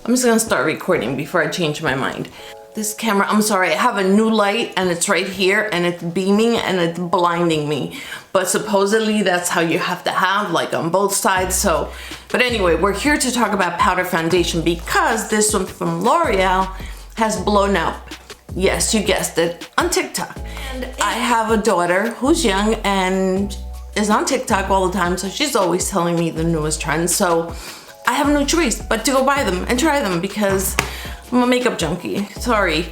I'm just gonna start recording before I change my mind. This camera, I'm sorry, I have a new light and it's right here and it's beaming and it's blinding me. But supposedly that's how you have to have, like on both sides, so. But anyway, we're here to talk about powder foundation because this one from L'Oreal has blown up. Yes, you guessed it, on TikTok. And I have a daughter who's young and is on TikTok all the time, so she's always telling me the newest trends. So I have no choice but to go buy them and try them because I'm a makeup junkie, sorry.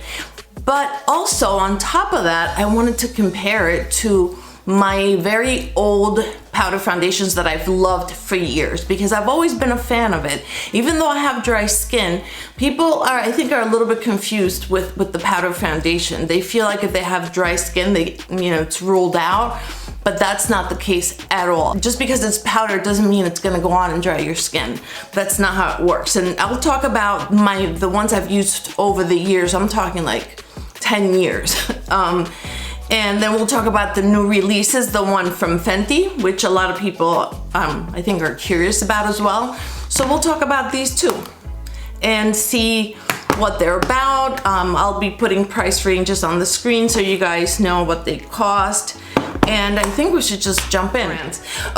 But also on top of that, I wanted to compare it to my very old powder foundations that I've loved for years because I've always been a fan of it. Even though I have dry skin, people are, I think, are a little bit confused with the powder foundation. They feel like if they have dry skin, it's ruled out. But that's not the case at all. Just because it's powder doesn't mean it's gonna go on and dry your skin. That's not how it works. And I'll talk about the ones I've used over the years. I'm talking like 10 years. And then we'll talk about the new releases, the one from Fenty, which a lot of people I think are curious about as well. So we'll talk about these two and see what they're about. I'll be putting price ranges on the screen so you guys know what they cost. And I think we should just jump in.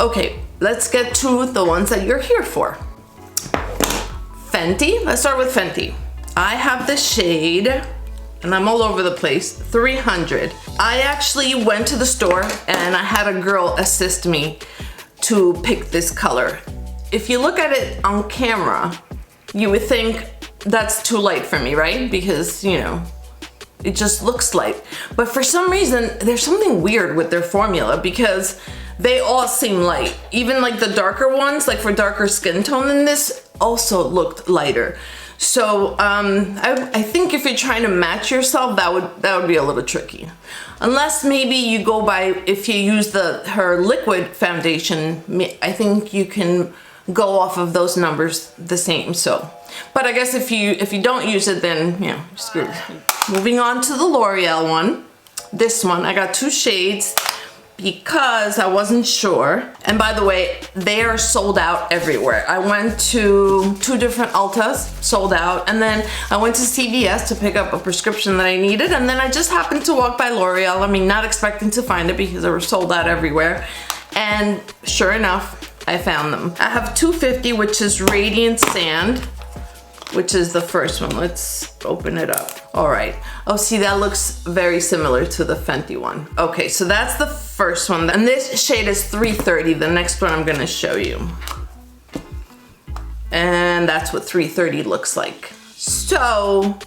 Okay, let's get to the ones that you're here for. Fenty, let's start with Fenty. I have the shade, and I'm all over the place, 300. I actually went to the store and I had a girl assist me to pick this color. If you look at it on camera, you would think that's too light for me, right? Because, it just looks light. But for some reason, there's something weird with their formula because they all seem light. Even like the darker ones, like for darker skin tone than this, also looked lighter. So I think if you're trying to match yourself, that would be a little tricky. Unless maybe you go by, if you use her liquid foundation, I think you can go off of those numbers the same. So, but I guess if you don't use it, then you're screwed. Moving on to the L'Oreal one. This one, I got two shades because I wasn't sure. And by the way, they are sold out everywhere. I went to 2 different Ultas, sold out. And then I went to CVS to pick up a prescription that I needed. And then I just happened to walk by L'Oreal. I mean, not expecting to find it because they were sold out everywhere. And sure enough, I found them. I have 250, which is Radiant Sand, which is the first one. Let's open it up. All right. Oh, see, that looks very similar to the Fenty one. Okay, so that's the first one. And this shade is 330, the next one I'm gonna show you. And that's what 330 looks like. So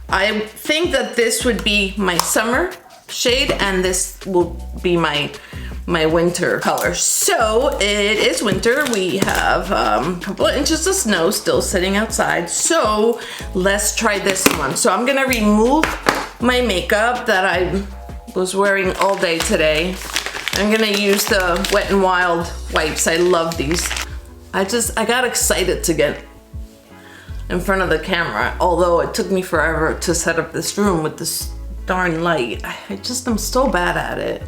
I think that this would be my summer shade and this will be my winter color. So it is winter. We have a couple of inches of snow still sitting outside. So let's try this one. So I'm gonna remove my makeup that I was wearing all day today. I'm gonna use the Wet n Wild wipes. I love these. I got excited to get in front of the camera, although it took me forever to set up this room with this darn light. I'm so bad at it.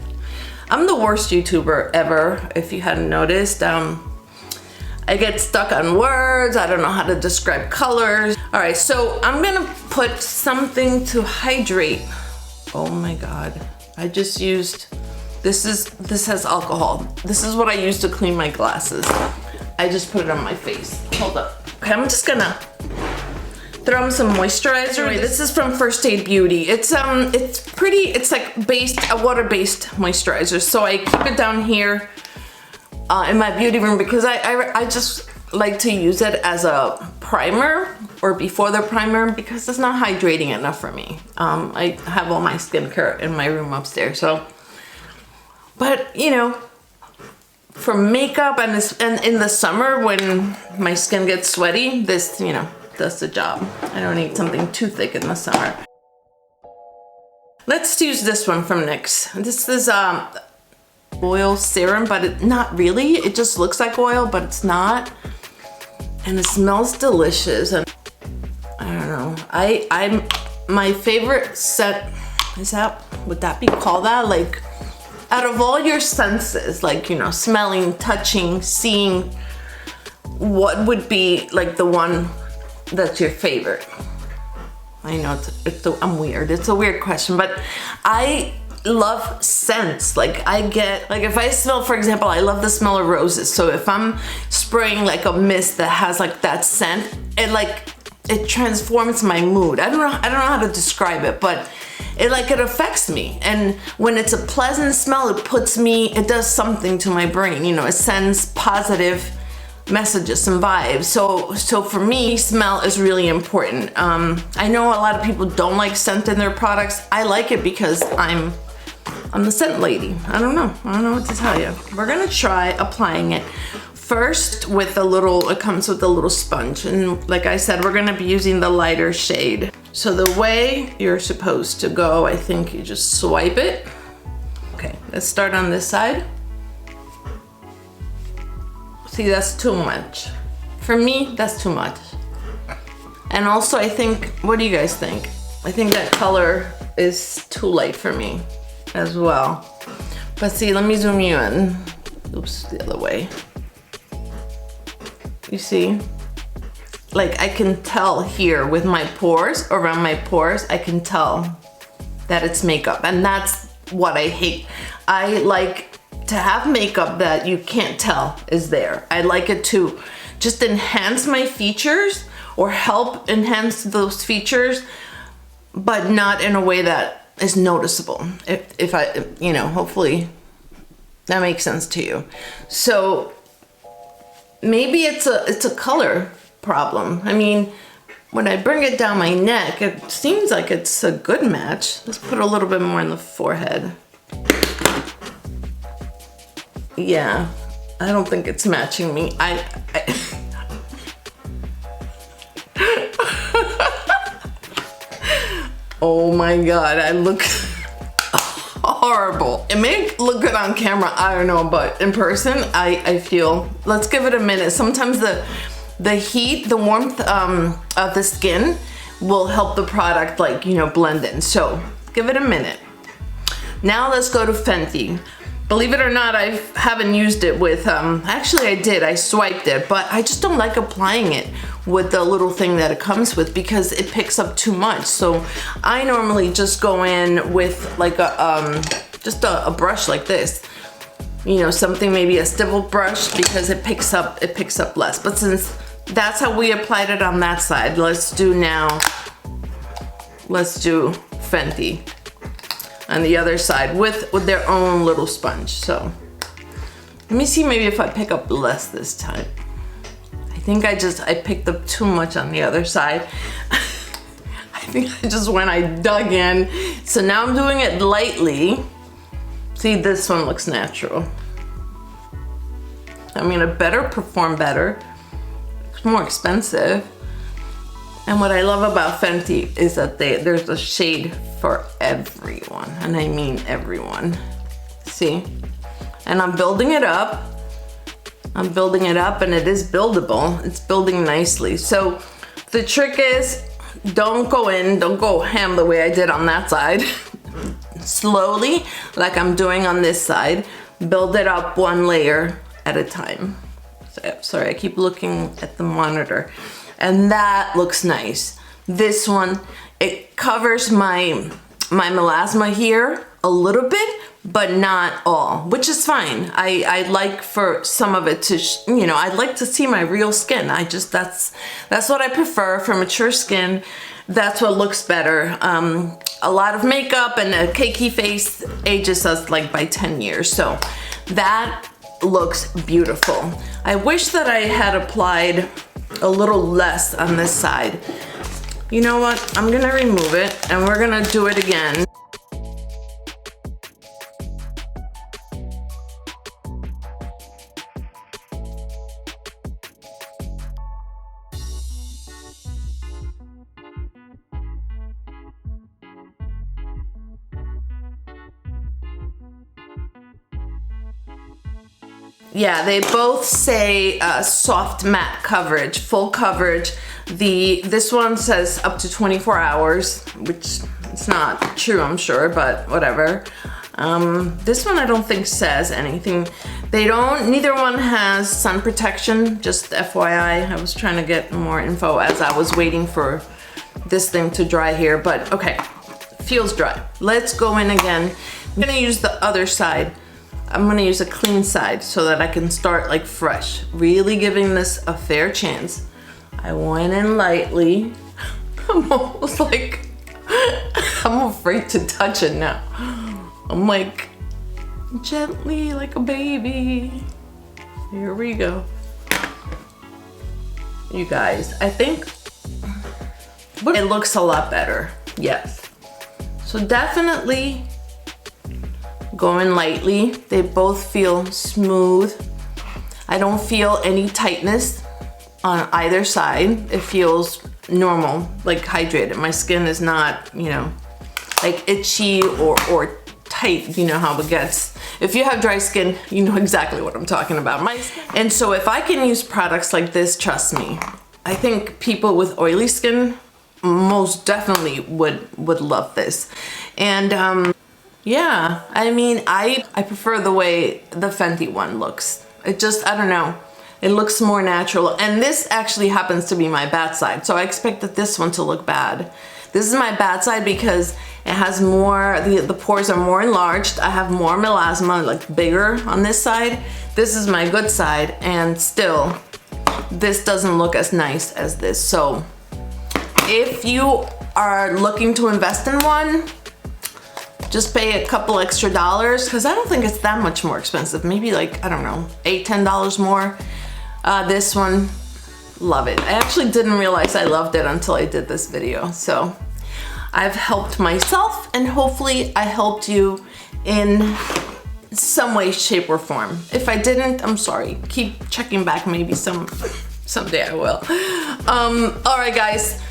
I'm the worst YouTuber ever, if you hadn't noticed. I get stuck on words, I don't know how to describe colors. All right, so I'm gonna put something to hydrate. Oh my God, I just used, this has alcohol. This is what I use to clean my glasses. I just put it on my face. Hold up. Okay, I'm just gonna throw on some moisturizer. This is from First Aid Beauty. It's like a water-based moisturizer. So I keep it down here in my beauty room because I just like to use it as a primer or before the primer because it's not hydrating enough for me. I have all my skincare in my room upstairs. So, but for makeup and in the summer when my skin gets sweaty, this does the job. I don't need something too thick in the summer. Let's use this one from NYX. This is oil serum, but not really. It just looks like oil, but it's not. And it smells delicious. And I don't know. My favorite set is would that be called that? Like, out of all your senses, like, smelling, touching, seeing, what would be like the one that's your favorite? I know I'm weird. It's a weird question, but I love scents. Like I get, like if I smell, for example, I love the smell of roses. So if I'm spraying like a mist that has like that scent, it transforms my mood. I don't know how to describe it, but it affects me. And when it's a pleasant smell, it does something to my brain. You know, it sends positive messages and vibes. So for me, smell is really important. I know a lot of people don't like scent in their products. I like it because I'm the scent lady. I don't know what to tell you. We're gonna try applying it first with it comes with a little sponge. And like I said, we're gonna be using the lighter shade. So the way you're supposed to go, I think you just swipe it. Okay, let's start on this side. See, that's too much. For me, that's too much. And also I think, what do you guys think? I think that color is too light for me as well. But see, let me zoom you in. Oops, the other way. You see? Like I can tell here with my pores, around my pores, I can tell that it's makeup. And that's what I hate. I like to have makeup that you can't tell is there. I like it to just enhance my features or help enhance those features, but not in a way that is noticeable. If I, you know, hopefully that makes sense to you. So maybe it's a color problem. I mean, when I bring it down my neck, it seems like it's a good match. Let's put a little bit more in the forehead. Yeah, I don't think it's matching me. Oh my God, I look horrible. It may look good on camera, I don't know, but in person, I feel, let's give it a minute. Sometimes the heat, the warmth of the skin will help the product blend in. So give it a minute. Now let's go to Fenty. Believe it or not, I haven't used it with, actually I did, I swiped it, but I just don't like applying it with the little thing that it comes with because it picks up too much. So I normally just go in with like just a brush like this. You know, something, maybe a stipple brush, because it picks up less. But since that's how we applied it on that side, let's do Fenty on the other side with their own little sponge. So let me see, maybe if I pick up less this time. I think I picked up too much on the other side. I think I dug in. So now I'm doing it lightly. See, this one looks natural. I mean, it better perform better. It's more expensive. And what I love about Fenty is that there's a shade for everyone, and I mean everyone. See? And I'm building it up. And it is buildable. It's building nicely. So the trick is, don't go ham the way I did on that side. Slowly, like I'm doing on this side. Build it up one layer at a time. Sorry, I keep looking at the monitor. And that looks nice. This one, it covers my melasma here a little bit, but not all, which is fine. I like for some of it to, I'd like to see my real skin. That's what I prefer for mature skin. That's what looks better. A lot of makeup and a cakey face ages us like by 10 years. So that looks beautiful. I wish that I had applied a little less on this side. You know what? I'm gonna remove it and we're gonna do it again. Yeah, they both say soft matte coverage, full coverage. This one says up to 24 hours, which it's not true, I'm sure, but whatever. This one I don't think says anything. Neither one has sun protection, just FYI. I was trying to get more info as I was waiting for this thing to dry here, but okay, feels dry. Let's go in again. I'm gonna use the other side. I'm gonna use a clean side so that I can start like fresh. Really giving this a fair chance. I went in lightly. I'm almost like, I'm afraid to touch it now. I'm like, gently like a baby. Here we go. You guys, I think it looks a lot better, yes. So definitely going lightly. They both feel smooth. I don't feel any tightness on either side. It feels normal, like hydrated. My skin is not, you know, like itchy or tight. You know how it gets. If you have dry skin, you know exactly what I'm talking about. And so if I can use products like this, trust me, I think people with oily skin most definitely would love this. And yeah, I mean, I prefer the way the Fenty one looks. It just, I don't know, it looks more natural. And this actually happens to be my bad side, so I expected this one to look bad. This is my bad side because it has more, the pores are more enlarged. I have more melasma, like bigger on this side. This is my good side, and still, this doesn't look as nice as this. So if you are looking to invest in one, just pay a couple extra dollars, because I don't think it's that much more expensive. Maybe like, I don't know, $8, $10 more. This one, love it. I actually didn't realize I loved it until I did this video. So I've helped myself, and hopefully I helped you in some way, shape, or form. If I didn't, I'm sorry. Keep checking back, maybe someday I will. All right, guys.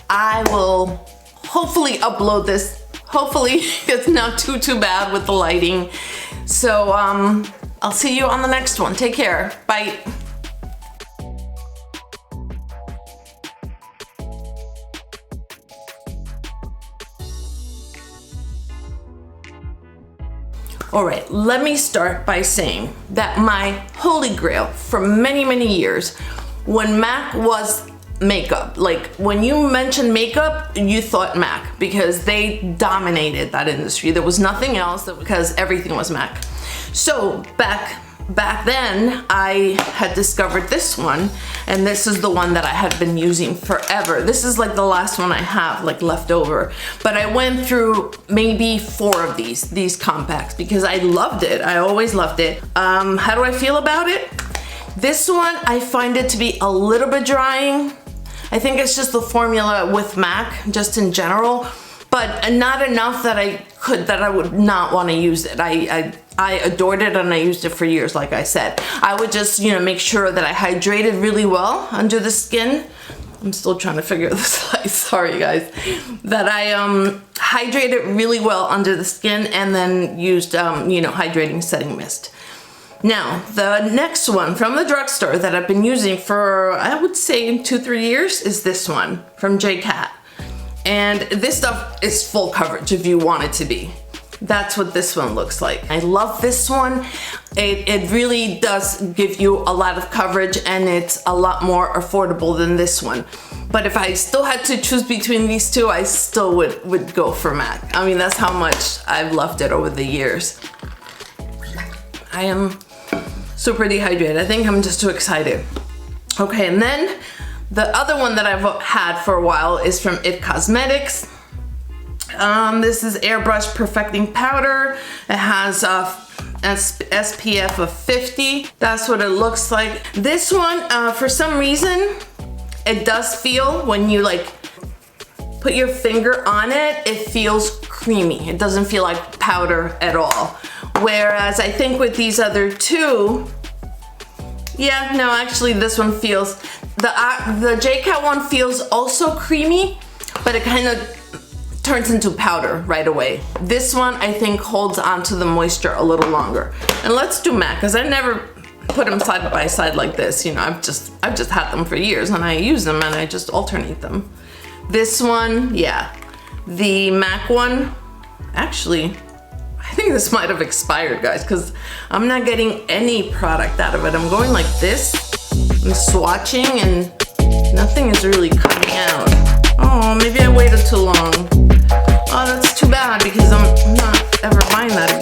I will hopefully upload this. Hopefully it's not too bad with the lighting. So I'll see you on the next one. Take care. Bye. All right, let me start by saying that my holy grail for many years, when MAC was makeup, like when you mentioned makeup, you thought MAC, because they dominated that industry. There was nothing else, because everything was MAC. So back then I had discovered this one, and this is the one that I had been using forever. This is like the last one I have like left over, but I went through maybe 4 of these compacts because I loved it. I always loved it. How do I feel about it? This one, I find it to be a little bit drying. I think it's just the formula with MAC, just in general, but not enough that I would not want to use it. I adored it, and I used it for years, like I said. I would just, you know, make sure that I hydrated really well under the skin. I'm still trying to figure this out, sorry guys. That I hydrated really well under the skin, and then used, you know, hydrating setting mist. Now, the next one from the drugstore that I've been using for, I would say 2-3 years, is this one from JCat. And this stuff is full coverage if you want it to be. That's what this one looks like. I love this one. It really does give you a lot of coverage, and it's a lot more affordable than this one. But if I still had to choose between these two, I still would go for MAC. I mean, that's how much I've loved it over the years. I am super dehydrated. I think I'm just too excited. Okay, and then the other one that I've had for a while is from IT Cosmetics. This is Airbrush Perfecting Powder. It has SPF of 50. That's what it looks like. This one, for some reason, it does feel, when you like put your finger on it, it feels creamy. It doesn't feel like powder at all. Whereas I think with these other two, yeah, no, actually this one feels, the JCat one feels also creamy, but it kind of turns into powder right away. This one I think holds onto the moisture a little longer. And let's do MAC, because I never put them side by side like this. You know, I've just had them for years, and I use them and I just alternate them. This one, yeah. The MAC one, actually, I I think this might have expired, guys, because I'm not getting any product out of it. I'm going like this, I'm swatching, and nothing is really coming out. Oh, maybe I waited too long. Oh, that's too bad, because I'm not ever buying that